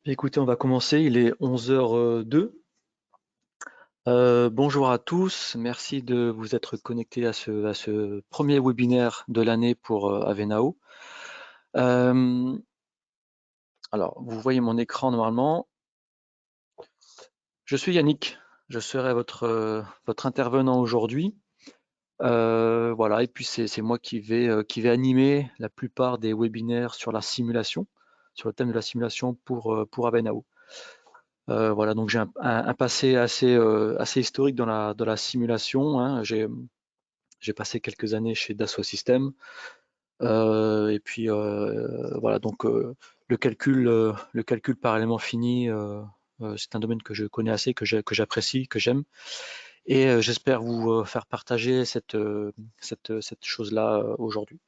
Écoutez, on va commencer, il est 11h02. Bonjour à tous, merci de vous être connectés à ce premier webinaire de l'année pour Avenao. Alors, vous voyez mon écran normalement. Je suis Yannick, je serai votre intervenant aujourd'hui. Voilà, et puis c'est moi qui vais animer la plupart des webinaires sur la simulation, sur le thème de la simulation pour Avenao. Voilà, donc j'ai un passé assez historique dans la simulation, hein. J'ai passé quelques années chez Dassault Systèmes, et puis voilà, donc le calcul par élément fini, c'est un domaine que je connais assez, que j'apprécie, que j'aime, et j'espère vous faire partager cette chose-là aujourd'hui.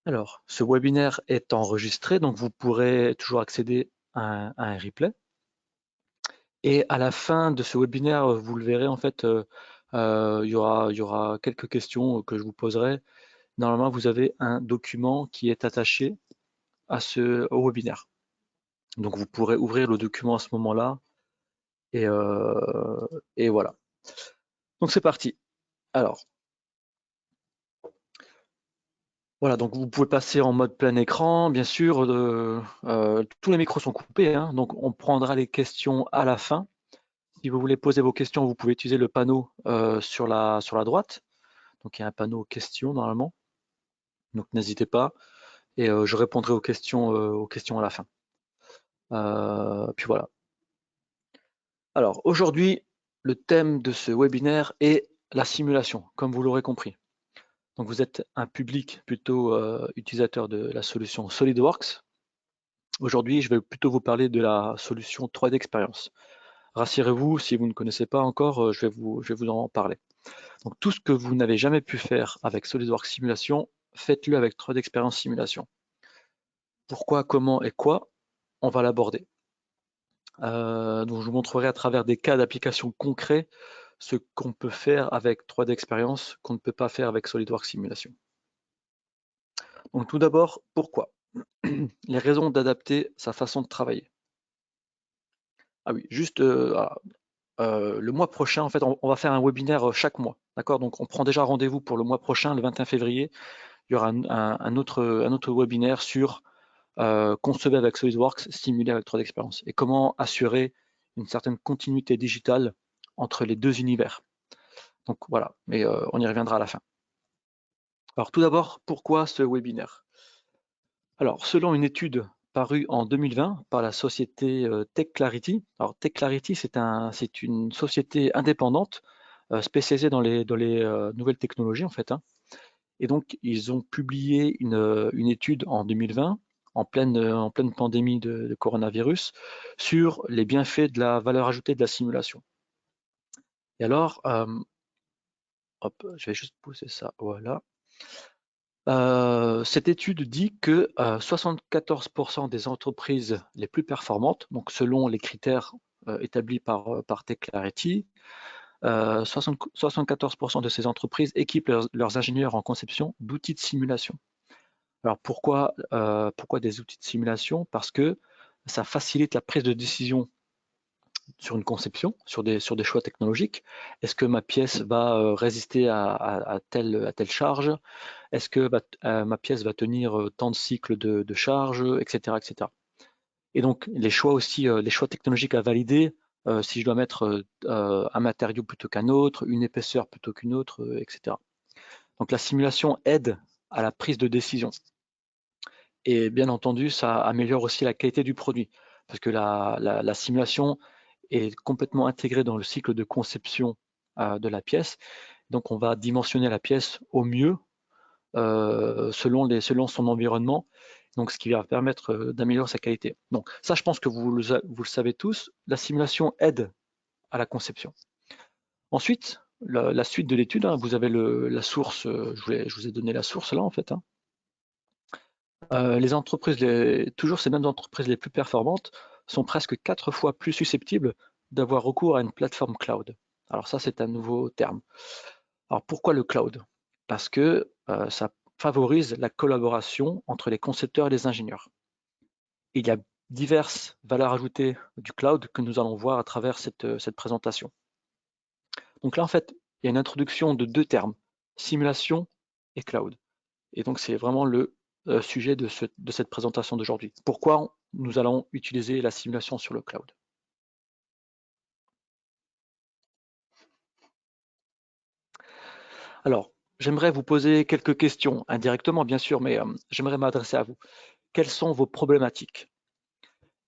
Alors, ce webinaire est enregistré, donc vous pourrez toujours accéder à un replay. Et à la fin de ce webinaire, vous le verrez, en fait, il y aura quelques questions que je vous poserai. Normalement, vous avez un document qui est attaché au webinaire. Donc, vous pourrez ouvrir le document à ce moment-là. Et voilà. Donc, c'est parti. Alors, voilà, donc vous pouvez passer en mode plein écran, bien sûr. Tous les micros sont coupés, hein, donc on prendra les questions à la fin. Si vous voulez poser vos questions, vous pouvez utiliser le panneau sur la droite. Donc il y a un panneau questions normalement. Donc n'hésitez pas et je répondrai aux questions à la fin. Puis voilà. Alors aujourd'hui, le thème de ce webinaire est la simulation, comme vous l'aurez compris. Donc vous êtes un public plutôt utilisateur de la solution SolidWorks. Aujourd'hui, je vais plutôt vous parler de la solution 3D Experience. Rassurez-vous, si vous ne connaissez pas encore, je vais vous en parler. Donc tout ce que vous n'avez jamais pu faire avec SolidWorks Simulation, faites-le avec 3D Experience Simulation. Pourquoi, comment et quoi, on va l'aborder. Donc je vous montrerai à travers des cas d'application concrets ce qu'on peut faire avec 3D Experience qu'on ne peut pas faire avec SolidWorks Simulation. Donc tout d'abord, pourquoi? Les raisons d'adapter sa façon de travailler. Ah oui, juste le mois prochain, en fait, on va faire un webinaire chaque mois. D'accord? Donc on prend déjà rendez-vous pour le mois prochain, le 21 février. Il y aura un autre webinaire sur concevoir avec SolidWorks, simuler avec 3D Experience et comment assurer une certaine continuité digitale entre les deux univers. Donc voilà, mais on y reviendra à la fin. Alors tout d'abord, pourquoi ce webinaire? Alors selon une étude parue en 2020 par la société TechClarity, alors TechClarity c'est une société indépendante spécialisée dans les nouvelles technologies en fait, hein. Et donc ils ont publié une étude en 2020 en pleine pandémie de coronavirus, sur les bienfaits de la valeur ajoutée de la simulation. Et alors, hop, je vais juste pousser ça, voilà. Cette étude dit que 74% des entreprises les plus performantes, donc selon les critères établis par TechClarity, 74% de ces entreprises équipent leurs ingénieurs en conception d'outils de simulation. Alors pourquoi des outils de simulation? Parce que ça facilite la prise de décision sur une conception, sur des choix technologiques. Est-ce que ma pièce va résister à telle charge? Est-ce que ma pièce va tenir tant de cycles de charge, etc., etc. Et donc les choix aussi, les choix technologiques à valider, si je dois mettre un matériau plutôt qu'un autre, une épaisseur plutôt qu'une autre, etc. Donc la simulation aide à la prise de décision. Et bien entendu, ça améliore aussi la qualité du produit, parce que la simulation est complètement intégrée dans le cycle de conception de la pièce. Donc on va dimensionner la pièce au mieux selon son environnement, donc ce qui va permettre d'améliorer sa qualité. Donc ça, je pense que vous le savez tous, la simulation aide à la conception. Ensuite, la suite de l'étude, hein, vous avez la source, je vous ai donné la source là en fait, hein. Les entreprises, toujours ces mêmes entreprises les plus performantes, sont presque 4 fois plus susceptibles d'avoir recours à une plateforme cloud. Alors ça, c'est un nouveau terme. Alors pourquoi le cloud? Parce que ça favorise la collaboration entre les concepteurs et les ingénieurs. Il y a diverses valeurs ajoutées du cloud que nous allons voir à travers cette présentation. Donc là, en fait, il y a une introduction de deux termes, simulation et cloud. Et donc, c'est vraiment le sujet de cette présentation d'aujourd'hui. Pourquoi nous allons utiliser la simulation sur le cloud? Alors, j'aimerais vous poser quelques questions, indirectement bien sûr, mais j'aimerais m'adresser à vous. Quelles sont vos problématiques?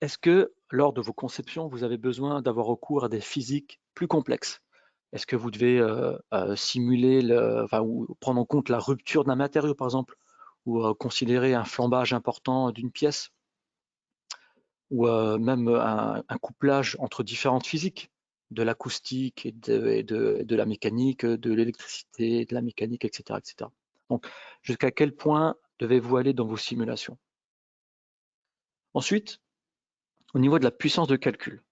Est-ce que lors de vos conceptions, vous avez besoin d'avoir recours à des physiques plus complexes? Est-ce que vous devez simuler ou prendre en compte la rupture d'un matériau, par exemple, ou considérer un flambage important d'une pièce, ou même un couplage entre différentes physiques, de l'acoustique et de la mécanique, de l'électricité, de la mécanique, etc., etc. Donc, jusqu'à quel point devez-vous aller dans vos simulations? Ensuite, au niveau de la puissance de calcul,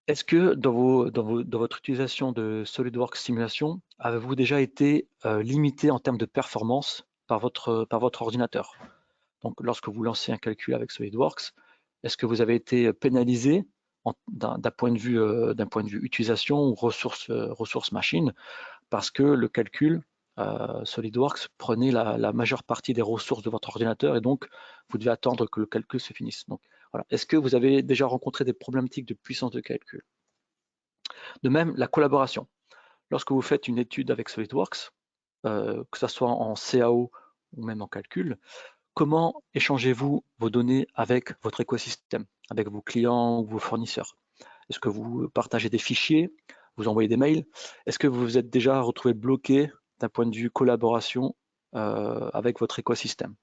est-ce que dans votre utilisation de SolidWorks Simulation, avez-vous déjà été limité en termes de performance par votre ordinateur? Donc, lorsque vous lancez un calcul avec SolidWorks, est-ce que vous avez été pénalisé d'un point de vue utilisation ou ressources machine, parce que le calcul SolidWorks prenait la majeure partie des ressources de votre ordinateur et donc vous devez attendre que le calcul se finisse. Donc, voilà. Est-ce que vous avez déjà rencontré des problématiques de puissance de calcul? De même, la collaboration. Lorsque vous faites une étude avec SolidWorks, que ce soit en CAO ou même en calcul, comment échangez-vous vos données avec votre écosystème, avec vos clients ou vos fournisseurs? Est-ce que vous partagez des fichiers, vous envoyez des mails? Est-ce que vous vous êtes déjà retrouvé bloqué d'un point de vue collaboration avec votre écosystème?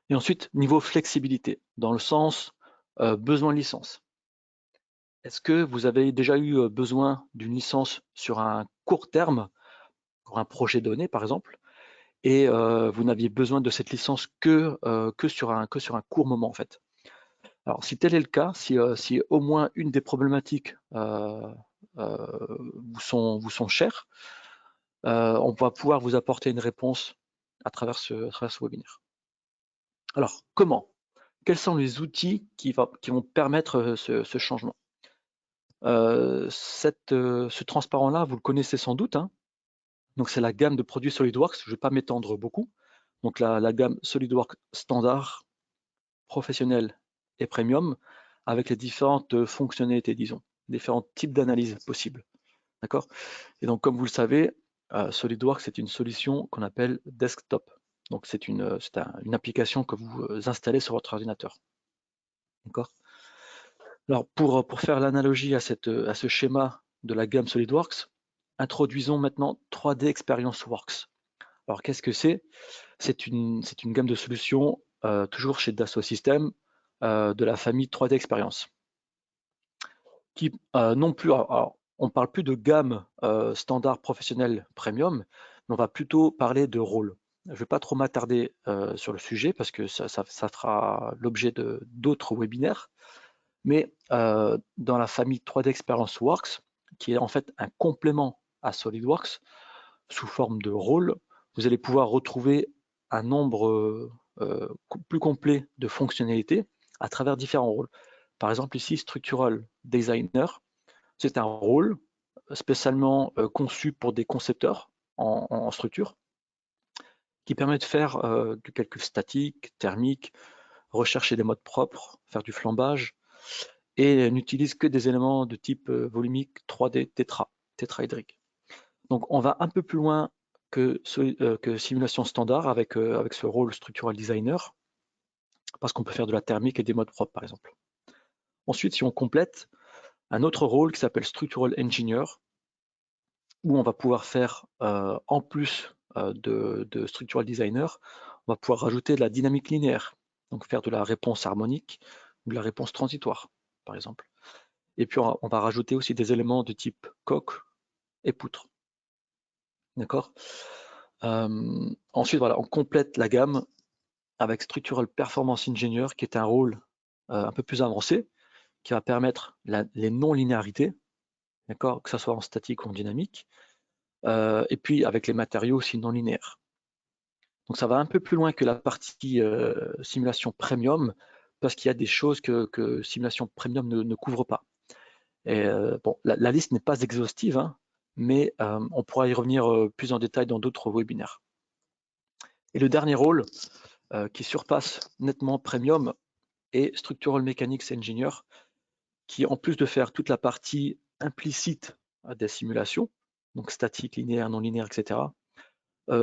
Et ensuite, niveau flexibilité, dans le sens besoin de licence. Est-ce que vous avez déjà eu besoin d'une licence sur un court terme, pour un projet donné par exemple, et vous n'aviez besoin de cette licence que sur un court moment en fait? Alors si tel est le cas, si au moins une des problématiques vous sont chères, on va pouvoir vous apporter une réponse à travers ce webinaire. Alors comment? Quels sont les outils qui vont permettre ce changement? Ce transparent-là, vous le connaissez sans doute, hein. Donc c'est la gamme de produits SolidWorks, je ne vais pas m'étendre beaucoup. Donc la gamme SolidWorks standard, professionnel et premium, avec les différentes fonctionnalités, disons, différents types d'analyses possibles. D'accord? Et donc comme vous le savez, SolidWorks c'est une solution qu'on appelle desktop. Donc c'est une application que vous installez sur votre ordinateur. D'accord? Alors pour faire l'analogie à ce schéma de la gamme SolidWorks, introduisons maintenant 3D Experience Works. Alors qu'est-ce que c'est? C'est une gamme de solutions, toujours chez Dassault Systèmes, de la famille 3D Experience. Qui non plus, alors, on ne parle plus de gamme standard professionnel premium, mais on va plutôt parler de rôle. Je ne vais pas trop m'attarder sur le sujet parce que ça fera l'objet d'autres webinaires. Mais dans la famille 3D Experience Works, qui est en fait un complément à SolidWorks, sous forme de rôle, vous allez pouvoir retrouver un nombre plus complet de fonctionnalités à travers différents rôles. Par exemple ici, Structural Designer, c'est un rôle spécialement conçu pour des concepteurs en structure, qui permet de faire du calcul statique, thermique, rechercher des modes propres, faire du flambage, et n'utilise que des éléments de type volumique 3D tétraédrique. Donc on va un peu plus loin que simulation standard avec ce rôle structural designer, parce qu'on peut faire de la thermique et des modes propres par exemple. Ensuite, si on complète, un autre rôle qui s'appelle structural engineer, où on va pouvoir faire, en plus de structural designer, on va pouvoir rajouter de la dynamique linéaire, donc faire de la réponse harmonique ou de la réponse transitoire, par exemple. Et puis on va rajouter aussi des éléments de type coque et poutre. D'accord? Ensuite, voilà, on complète la gamme avec Structural Performance Engineer, qui est un rôle un peu plus avancé, qui va permettre les non-linéarités, d'accord, que ce soit en statique ou en dynamique, et puis avec les matériaux aussi non linéaires. Donc ça va un peu plus loin que la partie simulation premium, parce qu'il y a des choses que Simulation Premium ne couvre pas. Et bon, la liste n'est pas exhaustive, hein, mais on pourra y revenir plus en détail dans d'autres webinaires. Et le dernier rôle qui surpasse nettement Premium est Structural Mechanics Engineer, qui en plus de faire toute la partie implicite des simulations, donc statique, linéaire, non linéaire, etc.,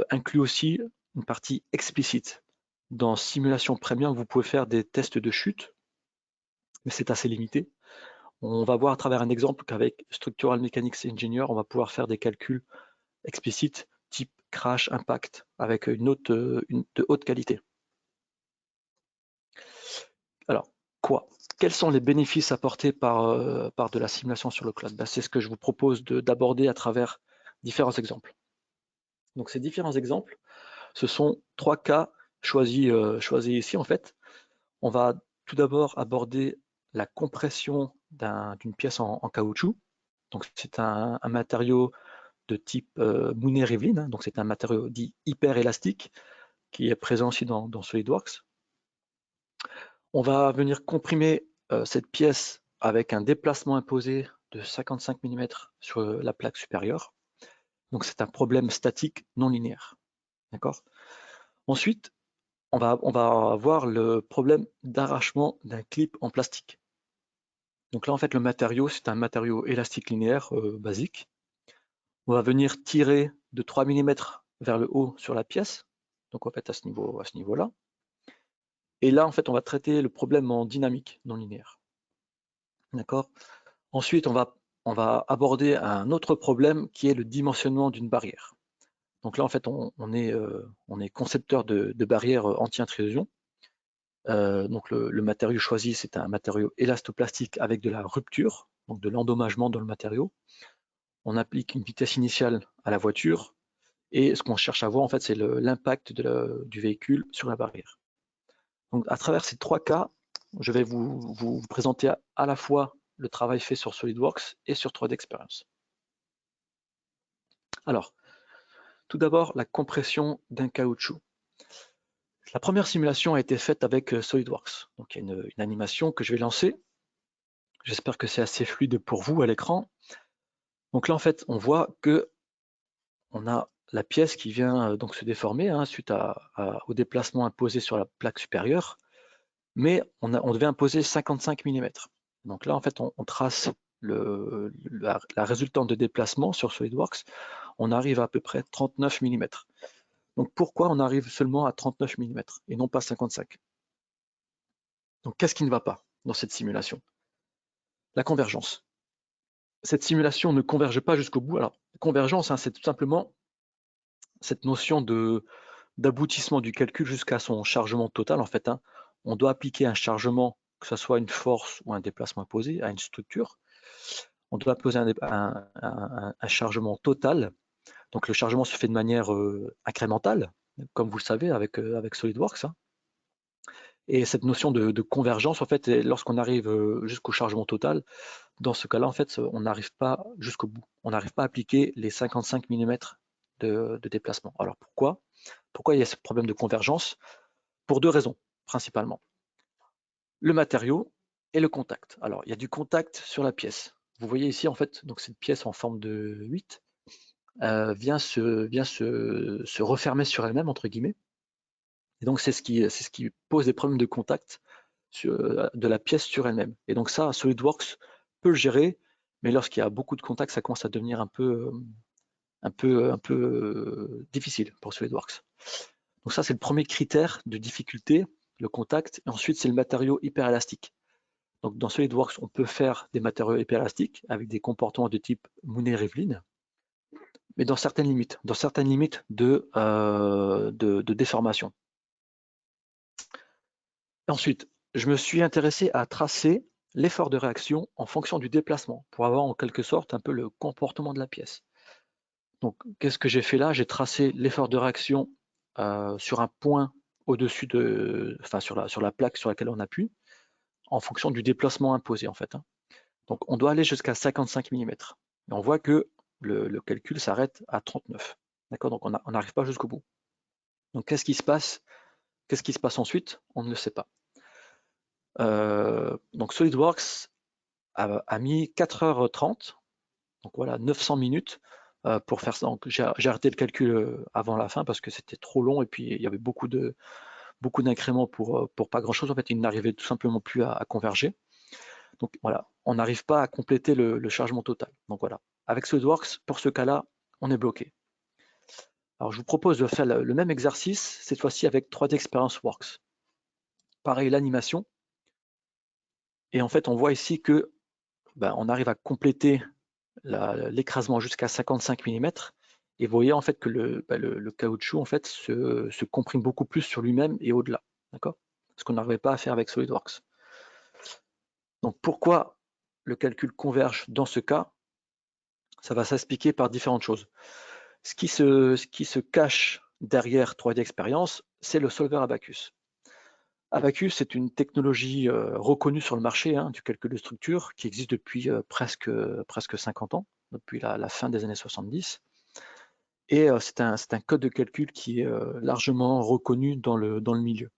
inclut aussi une partie explicite. Dans Simulation Premium, vous pouvez faire des tests de chute, mais c'est assez limité. On va voir à travers un exemple qu'avec Structural Mechanics Engineer, on va pouvoir faire des calculs explicites type crash, impact, avec de haute qualité. Alors, quels sont les bénéfices apportés par de la simulation sur le cloud? C'est ce que je vous propose d'aborder à travers différents exemples. Donc, ces différents exemples, ce sont 3 cas choisis ici, en fait. On va tout d'abord aborder la compression d'une pièce en caoutchouc. Donc, c'est un matériau de type Mooney-Rivlin, hein. Donc c'est un matériau dit hyper élastique qui est présent aussi dans SolidWorks. On va venir comprimer cette pièce avec un déplacement imposé de 55 mm sur la plaque supérieure. Donc c'est un problème statique non linéaire. D'accord. Ensuite, on va avoir le problème d'arrachement d'un clip en plastique. Donc là, en fait, le matériau, c'est un matériau élastique linéaire basique. On va venir tirer de 3 mm vers le haut sur la pièce, donc en fait à ce niveau-là. Et là, en fait, on va traiter le problème en dynamique non linéaire. D'accord. Ensuite, on va aborder un autre problème qui est le dimensionnement d'une barrière. Donc là, en fait, on est concepteur de barrières anti-intrusion. Donc le matériau choisi, c'est un matériau élastoplastique avec de la rupture, donc de l'endommagement dans le matériau. On applique une vitesse initiale à la voiture, et ce qu'on cherche à voir, en fait, c'est l'impact du véhicule sur la barrière. Donc, à travers ces 3 cas, je vais vous présenter à la fois le travail fait sur SolidWorks et sur 3D Experience. Alors, tout d'abord, la compression d'un caoutchouc. La première simulation a été faite avec SolidWorks. Donc, il y a une animation que je vais lancer. J'espère que c'est assez fluide pour vous à l'écran. Donc là, en fait, on voit que on a la pièce qui vient donc se déformer suite au déplacement imposé sur la plaque supérieure, mais on devait imposer 55 mm. Donc là, en fait, on trace la résultante de déplacement sur SolidWorks, on arrive à peu près 39 mm. Donc pourquoi on arrive seulement à 39 mm et non pas 55? Donc qu'est-ce qui ne va pas dans cette simulation? La convergence. Cette simulation ne converge pas jusqu'au bout. Alors, convergence, c'est tout simplement cette notion d'aboutissement du calcul jusqu'à son chargement total. En fait, on doit appliquer un chargement, que ce soit une force ou un déplacement imposé, à une structure. On doit poser un chargement total. Donc le chargement se fait de manière incrémentale, comme vous le savez avec SolidWorks. Et cette notion de convergence, en fait, lorsqu'on arrive jusqu'au chargement total, dans ce cas-là, en fait, on n'arrive pas jusqu'au bout. On n'arrive pas à appliquer les 55 mm de déplacement. Alors pourquoi il y a ce problème de convergence? Pour 2 raisons, principalement. Le matériau et le contact. Alors, il y a du contact sur la pièce. Vous voyez ici, en fait, donc cette pièce en forme de 8 vient se refermer sur elle-même, entre guillemets. Et donc, c'est ce qui pose des problèmes de contact de la pièce sur elle-même. Et donc ça, SolidWorks peut le gérer, mais lorsqu'il y a beaucoup de contact, ça commence à devenir un peu difficile pour SolidWorks. Donc ça, c'est le premier critère de difficulté, le contact. Et ensuite, c'est le matériau hyperélastique. Donc dans SolidWorks, on peut faire des matériaux hyperélastiques avec des comportements de type Mooney-Rivlin, mais dans certaines limites de déformation. Ensuite, je me suis intéressé à tracer l'effort de réaction en fonction du déplacement, pour avoir en quelque sorte un peu le comportement de la pièce. Donc, qu'est-ce que j'ai fait là? J'ai tracé l'effort de réaction sur un point au-dessus sur la plaque sur laquelle on appuie, en fonction du déplacement imposé en fait. Donc, on doit aller jusqu'à 55 mm. Et on voit que le calcul s'arrête à 39. D'accord? Donc, on n'arrive pas jusqu'au bout. Donc, qu'est-ce qui se passe? Qu'est-ce qui se passe ensuite? On ne le sait pas. Donc SolidWorks a mis 4h30, donc voilà, 900 minutes pour faire ça. Donc j'ai arrêté le calcul avant la fin parce que c'était trop long et puis il y avait beaucoup d'incréments pour pas grand-chose. En fait, il n'arrivait tout simplement plus à converger. Donc voilà, on n'arrive pas à compléter le chargement total. Donc voilà, avec SolidWorks, pour ce cas-là, on est bloqué. Alors je vous propose de faire le même exercice, cette fois-ci avec 3D Experience Works. Pareil, l'animation. Et en fait, on voit ici que on arrive à compléter l'écrasement jusqu'à 55 mm. Et vous voyez en fait que le caoutchouc en fait se comprime beaucoup plus sur lui-même et au-delà. D'accord? Ce qu'on n'arrivait pas à faire avec SolidWorks. Donc pourquoi le calcul converge dans ce cas? Ça va s'expliquer par différentes choses. Ce qui se cache derrière 3D Experience, c'est le solver Abaqus. Abaqus, c'est une technologie reconnue sur le marché du calcul de structure qui existe depuis presque 50 ans, depuis la fin des années 70. Et c'est un code de calcul qui est largement reconnu dans le milieu.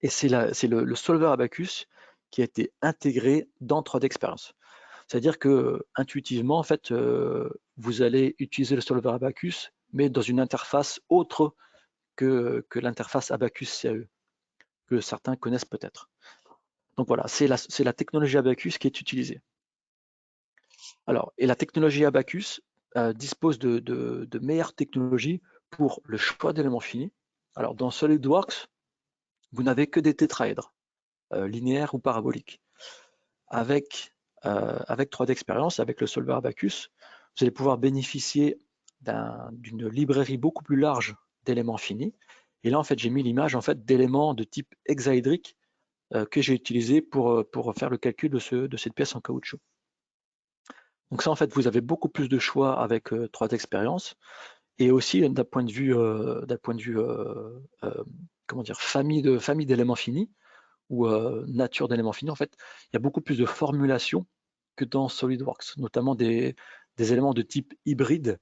Et c'est le solver Abaqus qui a été intégré dans 3D Experience. C'est-à-dire que intuitivement, en fait, vous allez utiliser le solver Abaqus, mais dans une interface autre que l'interface Abaqus CAE, que certains connaissent peut-être. Donc voilà, c'est la technologie Abaqus qui est utilisée. Alors, et la technologie Abaqus dispose de meilleures technologies pour le choix d'éléments finis. Alors, dans SolidWorks, vous n'avez que des tétraèdres, linéaires ou paraboliques. Avec 3D Experience, avec le solver Abaqus, vous allez pouvoir bénéficier d'une librairie beaucoup plus large d'éléments finis. Et là, en fait, j'ai mis l'image d'éléments de type hexaédrique que j'ai utilisé pour faire le calcul de cette pièce en caoutchouc. Donc ça, en fait, vous avez beaucoup plus de choix avec 3D Experience. Et aussi d'un point de vue, comment dire, famille d'éléments finis ou nature d'éléments finis, en fait, il y a beaucoup plus de formulations que dans SolidWorks, notamment des éléments de type hybride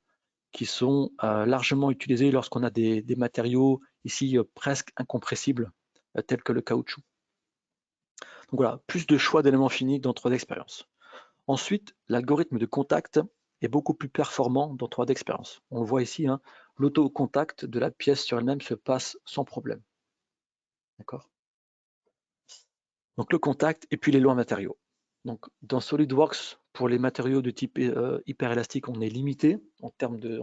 qui sont largement utilisés lorsqu'on a des matériaux ici presque incompressibles, tels que le caoutchouc. Donc voilà, plus de choix d'éléments finis dans 3D Experience. Ensuite, l'algorithme de contact est beaucoup plus performant dans 3D Experience. On le voit ici, l'auto-contact de la pièce sur elle-même se passe sans problème. D'accord? Donc le contact et puis les lois matériaux. Donc dans SolidWorks, pour les matériaux de type hyperélastique, on est limité en termes de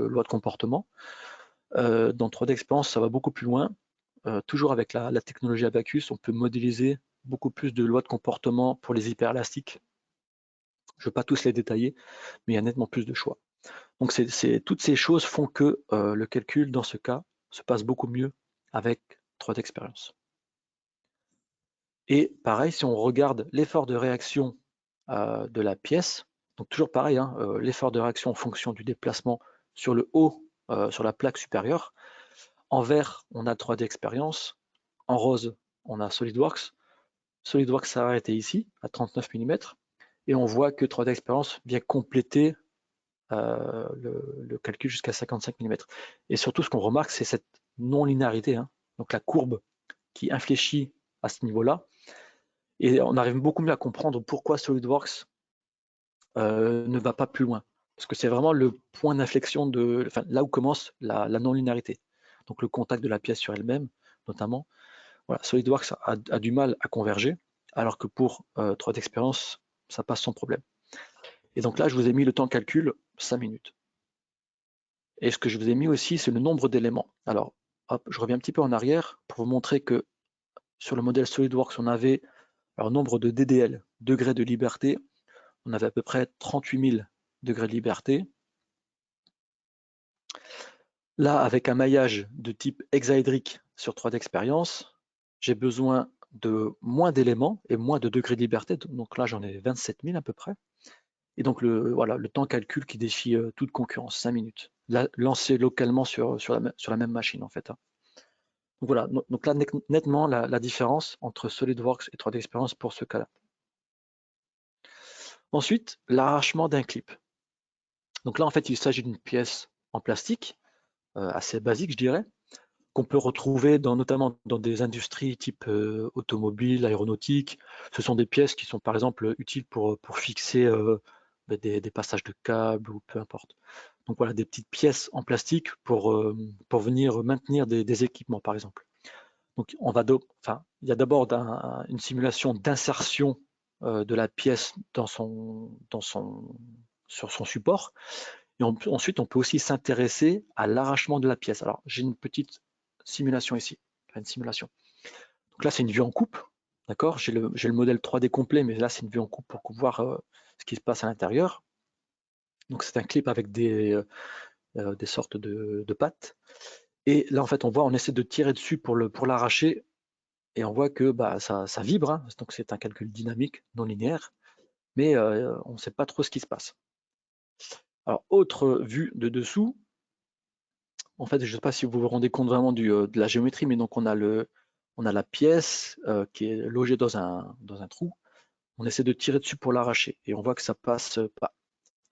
loi de comportement. Dans 3D Experience, ça va beaucoup plus loin. Toujours avec la technologie Abaqus, on peut modéliser beaucoup plus de lois de comportement pour les hyperélastiques. Je ne vais pas tous les détailler, mais il y a nettement plus de choix. Donc toutes ces choses font que le calcul, dans ce cas, se passe beaucoup mieux avec 3D Experience. Et pareil, si on regarde l'effort de réaction de la pièce, donc toujours pareil, l'effort de réaction en fonction du déplacement sur le haut, sur la plaque supérieure. En vert, on a 3D Experience. En rose, on a SolidWorks. SolidWorks s'est arrêté ici, à 39 mm. Et on voit que 3D Experience vient compléter le calcul jusqu'à 55 mm. Et surtout, ce qu'on remarque, c'est cette non-linéarité, donc la courbe qui infléchit à ce niveau-là. Et on arrive beaucoup mieux à comprendre pourquoi SolidWorks ne va pas plus loin. Parce que c'est vraiment le point d'inflexion là où commence la non-linéarité. Donc le contact de la pièce sur elle-même, notamment. Voilà, SolidWorks a du mal à converger, alors que pour 3D Experience, ça passe sans problème. Et donc là, je vous ai mis le temps de calcul, 5 minutes. Et ce que je vous ai mis aussi, c'est le nombre d'éléments. Alors, hop, je reviens un petit peu en arrière pour vous montrer que sur le modèle SolidWorks, on avait un nombre de DDL, degrés de liberté. On avait à peu près 38 000 degrés de liberté. Là, avec un maillage de type hexaédrique sur 3D Experience, j'ai besoin de moins d'éléments et moins de degrés de liberté. Donc là, j'en ai 27 000 à peu près. Et donc, le temps calcul qui défie toute concurrence, 5 minutes. Là, lancé localement sur la même machine, en fait. Donc voilà, donc là, nettement, la différence entre SolidWorks et 3D Experience pour ce cas-là. Ensuite, l'arrachement d'un clip. Donc là, en fait, il s'agit d'une pièce en plastique, assez basique, je dirais, qu'on peut retrouver notamment dans des industries type automobile, aéronautique. Ce sont des pièces qui sont par exemple utiles pour fixer des passages de câbles ou peu importe. Donc voilà, des petites pièces en plastique pour venir maintenir des équipements par exemple. Donc il y a d'abord une simulation d'insertion de la pièce sur son support. Et ensuite, on peut aussi s'intéresser à l'arrachement de la pièce. Alors, j'ai une petite simulation ici. Une simulation. Donc là, c'est une vue en coupe. D'accord, j'ai le modèle 3D complet, mais là, c'est une vue en coupe pour voir ce qui se passe à l'intérieur. Donc, c'est un clip avec des sortes de pattes. Et là, en fait, on essaie de tirer dessus pour l'arracher. Et on voit que ça vibre. Hein. Donc, c'est un calcul dynamique, non linéaire. Mais on ne sait pas trop ce qui se passe. Alors, autre vue de dessous. En fait, je ne sais pas si vous vous rendez compte vraiment de la géométrie, mais donc on a la pièce qui est logée dans un trou. On essaie de tirer dessus pour l'arracher et on voit que ça passe pas.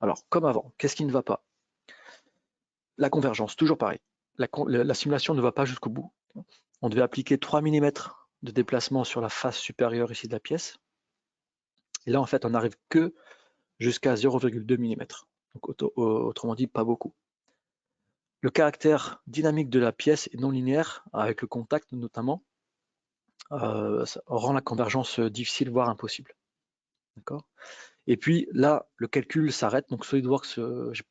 Alors, comme avant, qu'est-ce qui ne va pas? La convergence, toujours pareil. La simulation ne va pas jusqu'au bout. On devait appliquer 3 mm de déplacement sur la face supérieure ici de la pièce. Et là, en fait, on n'arrive que jusqu'à 0,2 mm. Donc, autrement dit, pas beaucoup. Le caractère dynamique de la pièce est non linéaire, avec le contact notamment, ça rend la convergence difficile, voire impossible. D'accord. Et puis là, le calcul s'arrête. Donc SolidWorks,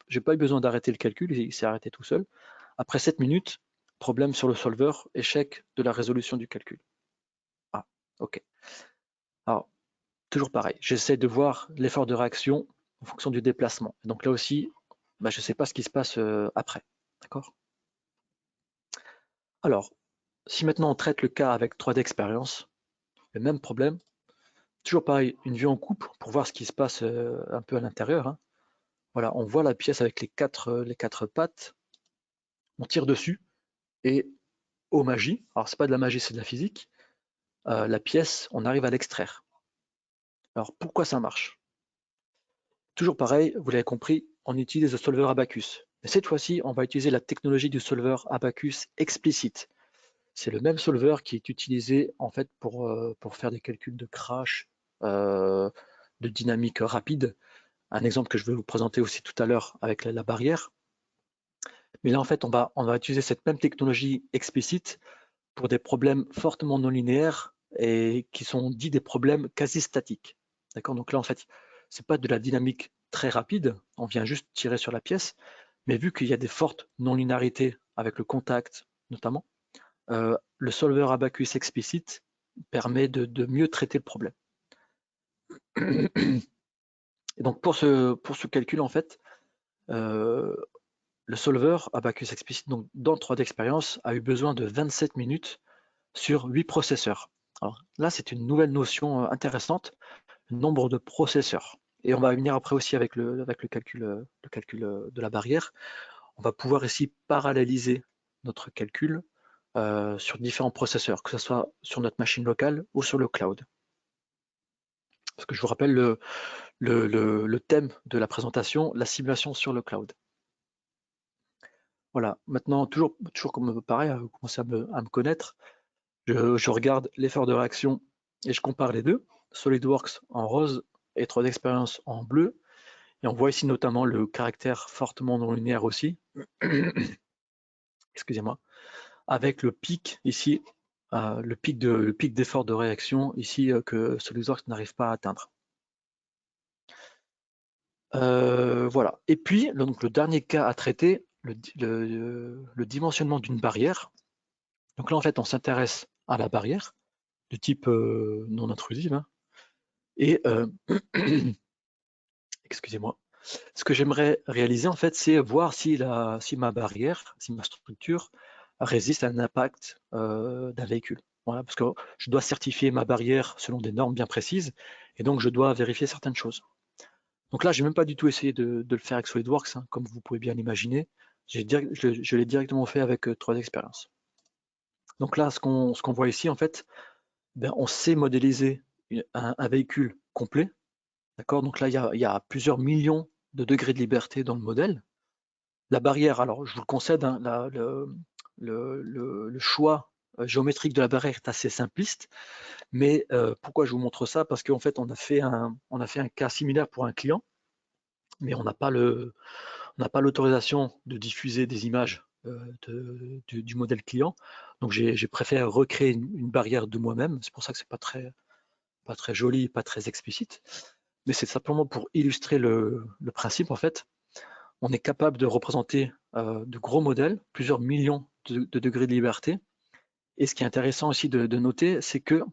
j'ai pas eu besoin d'arrêter le calcul, il s'est arrêté tout seul. Après 7 minutes, problème sur le solver, échec de la résolution du calcul. Ah, ok. Alors, toujours pareil, j'essaie de voir l'effort de réaction en fonction du déplacement. Donc là aussi, je ne sais pas ce qui se passe après. D'accord. Alors, si maintenant on traite le cas avec 3D expérience, le même problème, toujours pareil, une vue en coupe pour voir ce qui se passe un peu à l'intérieur. Hein. Voilà, on voit la pièce avec les quatre pattes, on tire dessus et oh magie, alors c'est pas de la magie, c'est de la physique, la pièce, on arrive à l'extraire. Alors pourquoi ça marche? Toujours pareil, vous l'avez compris, on utilise le solver Abaqus. Mais cette fois-ci, on va utiliser la technologie du solver Abaqus explicite. C'est le même solver qui est utilisé en fait pour faire des calculs de crash, de dynamique rapide. Un exemple que je vais vous présenter aussi tout à l'heure avec la barrière. Mais là, en fait, on va utiliser cette même technologie explicite pour des problèmes fortement non linéaires et qui sont dits des problèmes quasi statiques. D'accord. Donc là, en fait, c'est pas de la dynamique très rapide, on vient juste tirer sur la pièce, mais vu qu'il y a des fortes non-linéarités avec le contact notamment, le solver Abaqus explicite permet de mieux traiter le problème. Et donc pour ce calcul, en fait, le solver Abaqus explicite, donc dans 3D Experience, a eu besoin de 27 minutes sur 8 processeurs. Alors là, c'est une nouvelle notion intéressante, le nombre de processeurs. Et on va venir après aussi avec le calcul de la barrière. On va pouvoir ici paralléliser notre calcul sur différents processeurs, que ce soit sur notre machine locale ou sur le cloud. Parce que je vous rappelle le thème de la présentation, la simulation sur le cloud. Voilà, maintenant, toujours comme pareil, vous commencez à me connaître, je regarde l'effort de réaction et je compare les deux, SolidWorks en rose et 3D Experience en bleu, et on voit ici notamment le caractère fortement non linéaire aussi, excusez-moi, avec le pic ici, le pic d'effort de réaction ici que SolidWorks n'arrive pas à atteindre. Voilà, et puis donc, le dernier cas à traiter, le dimensionnement d'une barrière. Donc là, en fait, on s'intéresse à la barrière de type non intrusive. Hein, et excusez-moi. Ce que j'aimerais réaliser, en fait, c'est voir si ma barrière, si ma structure résiste à un impact d'un véhicule. Voilà, parce que je dois certifier ma barrière selon des normes bien précises, et donc je dois vérifier certaines choses. Donc là, je n'ai même pas du tout essayé de le faire avec SolidWorks, hein, comme vous pouvez bien l'imaginer. Je l'ai directement fait avec 3D Experience. Donc là, ce qu'on voit ici, en fait, on sait modéliser un véhicule complet. D'accord. Donc là, il y a plusieurs millions de degrés de liberté dans le modèle. La barrière, alors je vous le concède, hein, le choix géométrique de la barrière est assez simpliste, mais pourquoi je vous montre ça? Parce qu'en fait, on a fait un cas similaire pour un client, mais on n'a pas l'autorisation de diffuser des images du modèle client. Donc j'ai préféré recréer une barrière de moi-même. C'est pour ça que c'est pas très joli, pas très explicite. Mais c'est simplement pour illustrer le principe. En fait, on est capable de représenter de gros modèles, plusieurs millions de degrés de liberté. Et ce qui est intéressant aussi de noter, c'est que,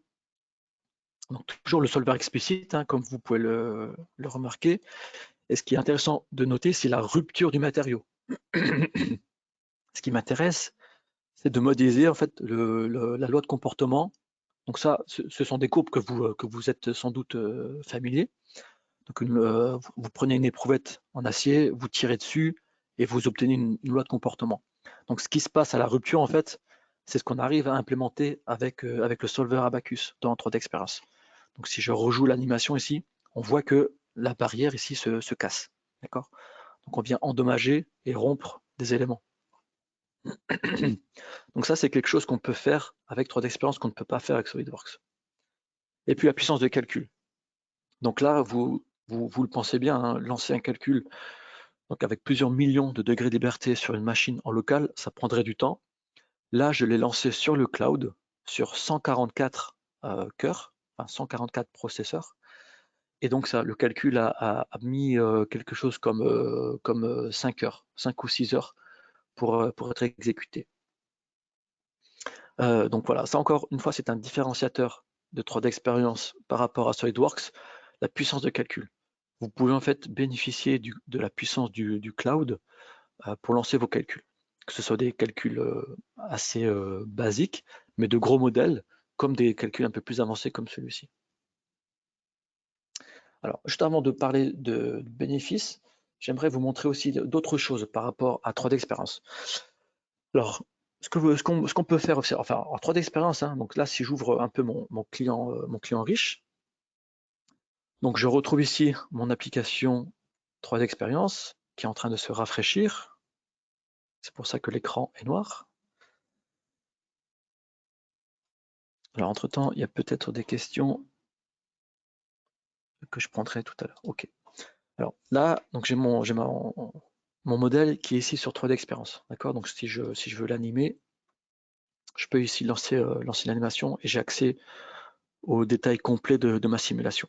donc toujours le solver explicite, hein, comme vous pouvez le remarquer, et ce qui est intéressant de noter, c'est la rupture du matériau. Ce qui m'intéresse, c'est de modéliser en fait la loi de comportement. Donc ça, ce sont des courbes que vous êtes sans doute familier. Donc vous prenez une éprouvette en acier, vous tirez dessus et vous obtenez une loi de comportement. Donc ce qui se passe à la rupture, en fait, c'est ce qu'on arrive à implémenter avec le solver Abacus dans 3D Experience. Donc si je rejoue l'animation ici, on voit que la barrière ici se casse. D'accord? Donc on vient endommager et rompre des éléments. Donc ça, c'est quelque chose qu'on peut faire avec 3D Experience qu'on ne peut pas faire avec SolidWorks. Et puis la puissance de calcul. Donc là, vous le pensez bien, hein, lancer un calcul donc avec plusieurs millions de degrés de liberté sur une machine en local, ça prendrait du temps. Là, je l'ai lancé sur le cloud, sur 144 cœurs, enfin 144 processeurs. Et donc ça, le calcul a mis quelque chose comme 5 heures, 5 ou 6 heures pour être exécuté. Donc voilà, ça encore une fois, c'est un différenciateur de 3D Experience par rapport à SolidWorks, la puissance de calcul. Vous pouvez en fait bénéficier de la puissance du cloud pour lancer vos calculs. Que ce soit des calculs assez basiques, mais de gros modèles, comme des calculs un peu plus avancés comme celui-ci. Alors, juste avant de parler de bénéfices, j'aimerais vous montrer aussi d'autres choses par rapport à 3D Experience. Alors, ce qu'on peut faire, enfin, en 3D Experience, hein, donc là, si j'ouvre un peu mon client riche, donc je retrouve ici mon application 3D Experience qui est en train de se rafraîchir. C'est pour ça que l'écran est noir. Alors, entre-temps, il y a peut-être des questions que je prendrai tout à l'heure. OK. Alors là, donc j'ai mon modèle qui est ici sur 3D Experience. D'accord? Donc si je veux l'animer, je peux ici lancer l'animation et j'ai accès aux détails complets de ma simulation.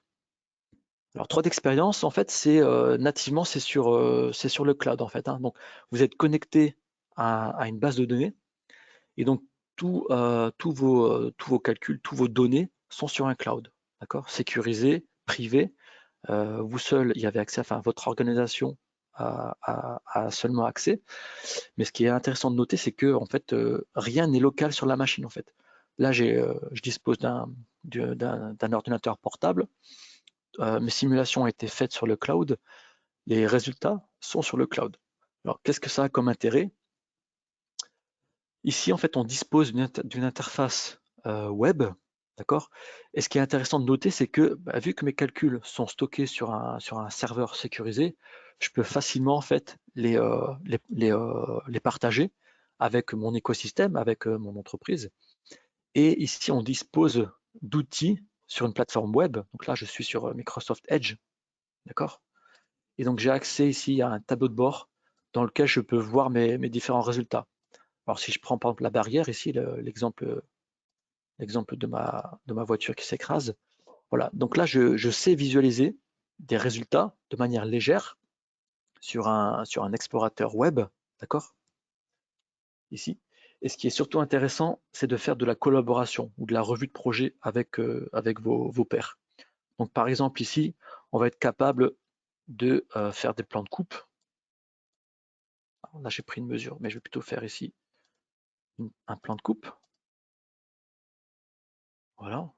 Alors 3D Experience, en fait, c'est nativement c'est sur le cloud en fait, hein. Donc vous êtes connecté à une base de données et donc tous vos calculs, tous vos données sont sur un cloud, d'accord? Sécurisé, privé. Vous seul y avez accès, enfin votre organisation a seulement accès. Mais ce qui est intéressant de noter, c'est que en fait, rien n'est local sur la machine en fait. Là, je dispose d'un ordinateur portable. Mes simulations ont été faites sur le cloud. Les résultats sont sur le cloud. Alors, qu'est-ce que ça a comme intérêt? Ici, en fait, on dispose d'une interface web, d'accord? Et ce qui est intéressant de noter, c'est que vu que mes calculs sont stockés sur un serveur sécurisé, je peux facilement en fait les partager avec mon écosystème, avec mon entreprise. Et ici, on dispose d'outils sur une plateforme web. Donc là, je suis sur Microsoft Edge, d'accord? Et donc, j'ai accès ici à un tableau de bord dans lequel je peux voir mes différents résultats. Alors si je prends par exemple la barrière ici, l'exemple de ma voiture qui s'écrase, voilà. Donc là, je sais visualiser des résultats de manière légère sur un explorateur web, d'accord? Ici. Et ce qui est surtout intéressant, c'est de faire de la collaboration ou de la revue de projet avec vos pairs. Donc par exemple ici, on va être capable de faire des plans de coupe. Alors là, j'ai pris une mesure, mais je vais plutôt faire ici un plan de coupe. Voilà.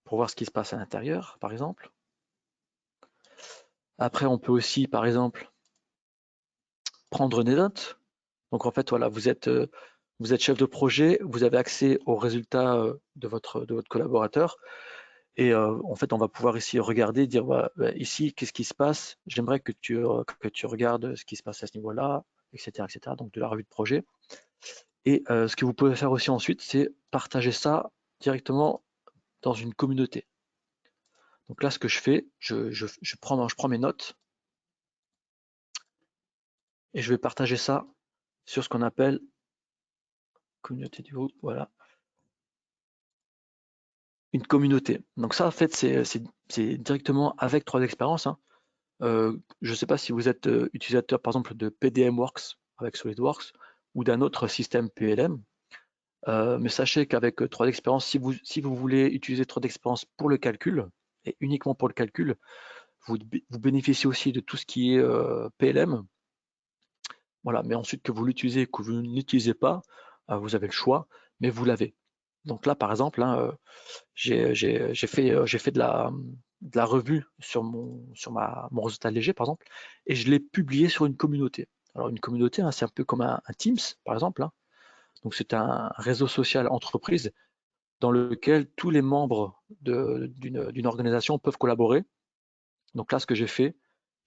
Pour voir ce qui se passe à l'intérieur, par exemple. Après, on peut aussi, par exemple, prendre des notes. Donc en fait, voilà, vous êtes chef de projet, vous avez accès aux résultats de votre collaborateur. Et en fait, on va pouvoir ici regarder, dire voilà, ici, qu'est-ce qui se passe? J'aimerais que tu regardes ce qui se passe à ce niveau-là, etc., etc. Donc de la revue de projet. Et ce que vous pouvez faire aussi ensuite, c'est partager ça directement dans une communauté. Donc là, ce que je fais, je prends mes notes et je vais partager ça sur ce qu'on appelle communauté du groupe, voilà, une communauté. Donc ça, en fait, c'est directement avec 3D-Expérience, hein. Je ne sais pas si vous êtes utilisateur, par exemple, de PDMWorks avec SolidWorks ou d'un autre système PLM, mais sachez qu'avec 3D-Expérience, si vous voulez utiliser 3D-Expérience pour le calcul, et uniquement pour le calcul, vous bénéficiez aussi de tout ce qui est PLM. Voilà, mais ensuite que vous l'utilisez, que vous ne l'utilisez pas, vous avez le choix, mais vous l'avez. Donc là, par exemple, hein, j'ai fait de la revue sur mon résultat léger, par exemple, et je l'ai publié sur une communauté. Alors une communauté, hein, c'est un peu comme un Teams, par exemple, hein. Donc c'est un réseau social entreprise dans lequel tous les membres d'une organisation peuvent collaborer. Donc là, ce que j'ai fait,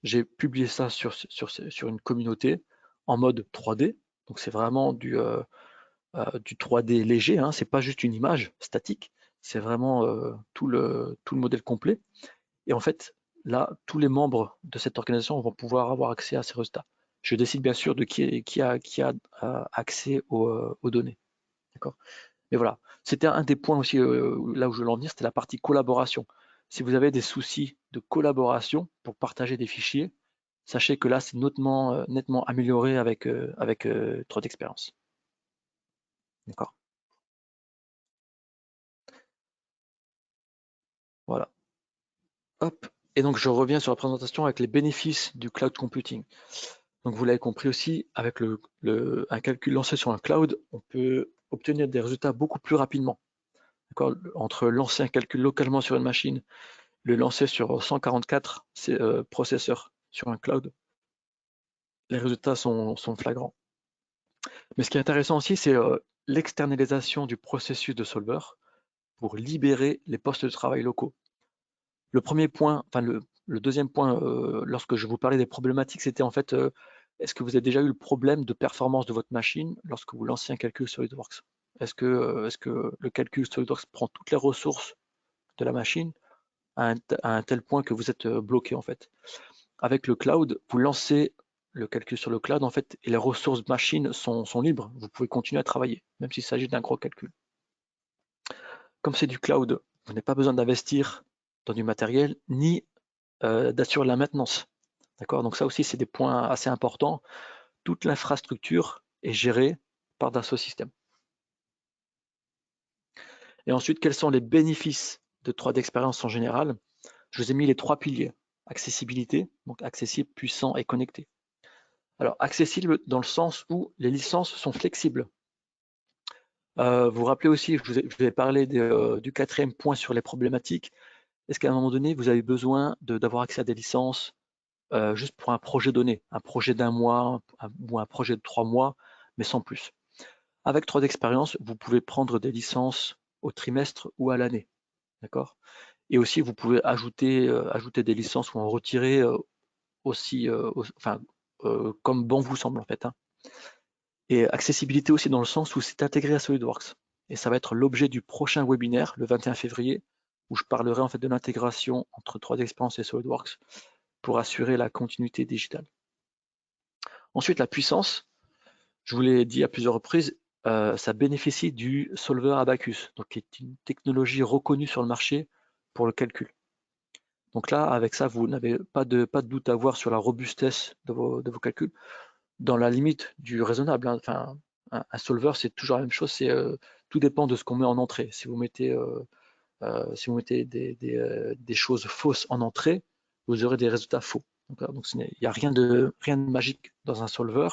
j'ai publié ça sur une communauté en mode 3D. Donc c'est vraiment du 3D léger, hein. C'est pas juste une image statique, c'est vraiment tout le modèle complet. Et en fait, là, tous les membres de cette organisation vont pouvoir avoir accès à ces résultats. Je décide bien sûr de qui a accès aux données. D'accord. Mais voilà, c'était un des points aussi, là où je veux en venir, c'était la partie collaboration. Si vous avez des soucis de collaboration pour partager des fichiers, sachez que là, c'est nettement amélioré avec 3D-Expérience. D'accord. Voilà. Hop. Et donc, je reviens sur la présentation avec les bénéfices du cloud computing. Donc, vous l'avez compris aussi, avec un calcul lancé sur un cloud, on peut obtenir des résultats beaucoup plus rapidement. D'accord. Entre lancer un calcul localement sur une machine, le lancer sur 144 processeurs sur un cloud, les résultats sont flagrants. Mais ce qui est intéressant aussi, c'est l'externalisation du processus de solver pour libérer les postes de travail locaux. Le premier point, enfin le deuxième point, lorsque je vous parlais des problématiques, c'était en fait, est-ce que vous avez déjà eu le problème de performance de votre machine lorsque vous lancez un calcul SolidWorks? Est-ce que le calcul SolidWorks prend toutes les ressources de la machine à un tel point que vous êtes bloqué en fait? Avec le cloud, vous lancez le calcul sur le cloud en fait et les ressources machines sont libres. Vous pouvez continuer à travailler, même s'il s'agit d'un gros calcul. Comme c'est du cloud, vous n'avez pas besoin d'investir dans du matériel ni d'assurer la maintenance. D'accord. Donc ça aussi, c'est des points assez importants. Toute l'infrastructure est gérée par Dassault Systèmes. Et ensuite, quels sont les bénéfices de 3D Expérience en général? Je vous ai mis les trois piliers. Accessibilité, donc accessible, puissant et connecté. Alors, accessible dans le sens où les licences sont flexibles. Vous vous rappelez aussi, je vous ai parlé du quatrième point sur les problématiques. Est-ce qu'à un moment donné, vous avez besoin d'avoir accès à des licences juste pour un projet donné, un projet d'un mois ou un projet de 3 mois, mais sans plus? Avec 3D Expérience, vous pouvez prendre des licences au trimestre ou à l'année. D'accord. Et aussi, vous pouvez ajouter des licences ou en retirer aussi, enfin, comme bon vous semble en fait, hein. Et accessibilité aussi dans le sens où c'est intégré à SolidWorks. Et ça va être l'objet du prochain webinaire, le 21 février, où je parlerai en fait de l'intégration entre 3D Experience et SolidWorks pour assurer la continuité digitale. Ensuite, la puissance, je vous l'ai dit à plusieurs reprises, ça bénéficie du solver Abacus, donc qui est une technologie reconnue sur le marché pour le calcul. Donc là, avec ça, vous n'avez pas de doute à avoir sur la robustesse de vos calculs, dans la limite du raisonnable, hein. Enfin, un solver, c'est toujours la même chose, tout dépend de ce qu'on met en entrée. Si vous mettez des choses fausses en entrée, vous aurez des résultats faux. Donc il n'y a rien de magique dans un solver.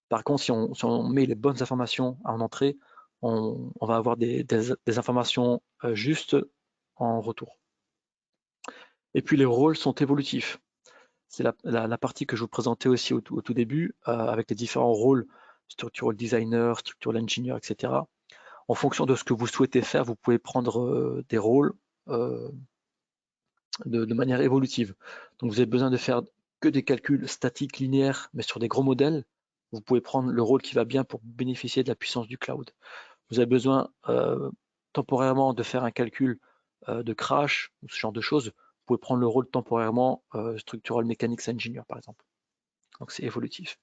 Par contre, si on met les bonnes informations en entrée, on va avoir des informations justes en retour. Et puis les rôles sont évolutifs. C'est la partie que je vous présentais aussi au tout début, avec les différents rôles, structural designer, structural engineer, etc. En fonction de ce que vous souhaitez faire, vous pouvez prendre des rôles de manière évolutive. Donc vous avez besoin de faire que des calculs statiques linéaires, mais sur des gros modèles. vous pouvez prendre le rôle qui va bien pour bénéficier de la puissance du cloud. Vous avez besoin temporairement de faire un calcul de crash ou ce genre de choses, vous pouvez prendre le rôle temporairement Structural Mechanics Engineer par exemple. Donc c'est évolutif.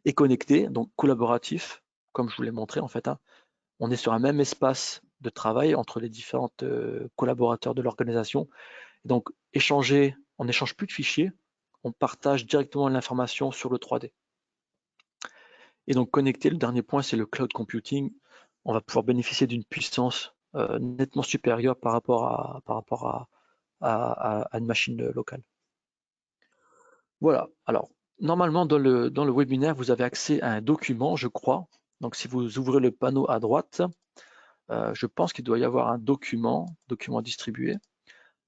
Et connecté, donc collaboratif, comme je vous l'ai montré en fait. Hein, on est sur un même espace de travail entre les différents collaborateurs de l'organisation. Donc échanger, on n'échange plus de fichiers, on partage directement l'information sur le 3D. Et donc connecté, le dernier point, c'est le cloud computing. On va pouvoir bénéficier d'une puissance nettement supérieure par rapport à une machine locale. Voilà. Alors, normalement, dans le webinaire, vous avez accès à un document, je crois. Donc, si vous ouvrez le panneau à droite, je pense qu'il doit y avoir un document distribué.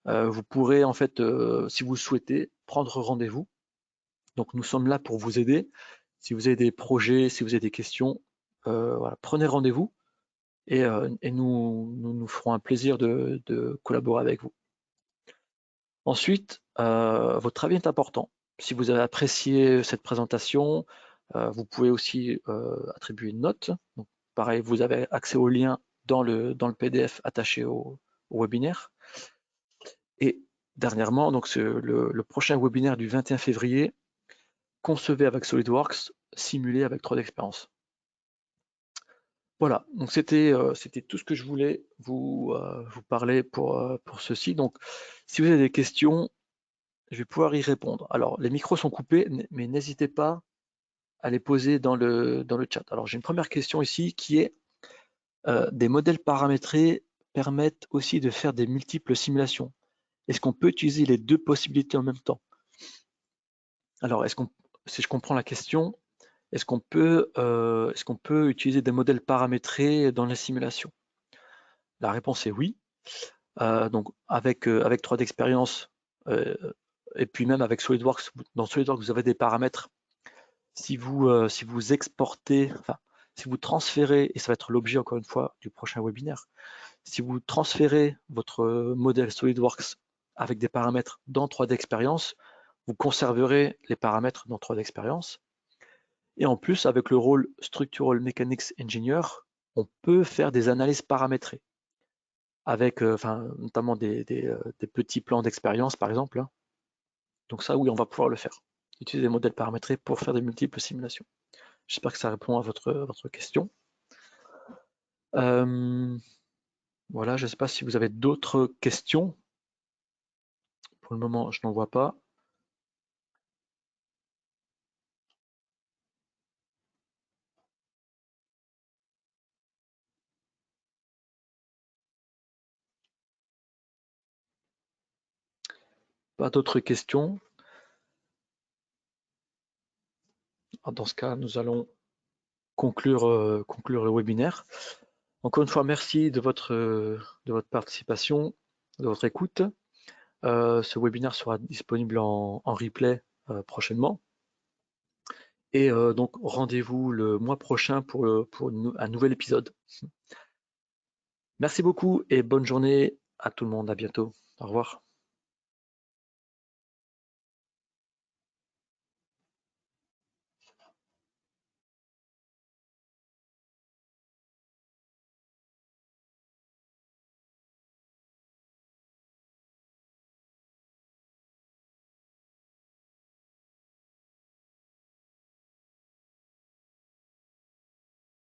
Vous pourrez, en fait, si vous le souhaitez, prendre rendez-vous. Donc, nous sommes là pour vous aider. Si vous avez des projets, si vous avez des questions, voilà, prenez rendez-vous et nous ferons un plaisir de collaborer avec vous. Ensuite, votre avis est important. Si vous avez apprécié cette présentation, vous pouvez aussi attribuer une note. Donc, pareil, vous avez accès au lien dans le PDF attaché au webinaire. Et dernièrement, donc le prochain webinaire du 21 février, concevez avec SolidWorks, simulé avec 3D Experience. Voilà, donc c'était tout ce que je voulais vous parler pour ceci. Donc, si vous avez des questions, je vais pouvoir y répondre. Alors, les micros sont coupés, mais n'hésitez pas à les poser dans le chat. Alors, j'ai une première question ici qui est des modèles paramétrés permettent aussi de faire des multiples simulations. Est-ce qu'on peut utiliser les deux possibilités en même temps? Alors, si je comprends la question, est-ce qu'on peut utiliser des modèles paramétrés dans les simulations? La réponse est oui. Donc, avec 3D Experience et puis même avec SolidWorks, dans SolidWorks, vous avez des paramètres. Si vous exportez, enfin, si vous transférez, et ça va être l'objet encore une fois du prochain webinaire, si vous transférez votre modèle SolidWorks avec des paramètres dans 3D Experience, vous conserverez les paramètres dans 3D Experience. Et en plus, avec le rôle Structural Mechanics Engineer, on peut faire des analyses paramétrées avec notamment des petits plans d'expérience par exemple. Hein. Donc ça, oui, on va pouvoir le faire. Utiliser des modèles paramétrés pour faire des multiples simulations. J'espère que ça répond à votre question. Voilà, je ne sais pas si vous avez d'autres questions. Pour le moment, je n'en vois pas. Pas d'autres questions. Dans ce cas, nous allons conclure le webinaire. Encore une fois, merci de votre participation, de votre écoute. Ce webinaire sera disponible en replay prochainement. Et donc, rendez-vous le mois prochain pour un nouvel épisode. Merci beaucoup et bonne journée à tout le monde. À bientôt. Au revoir.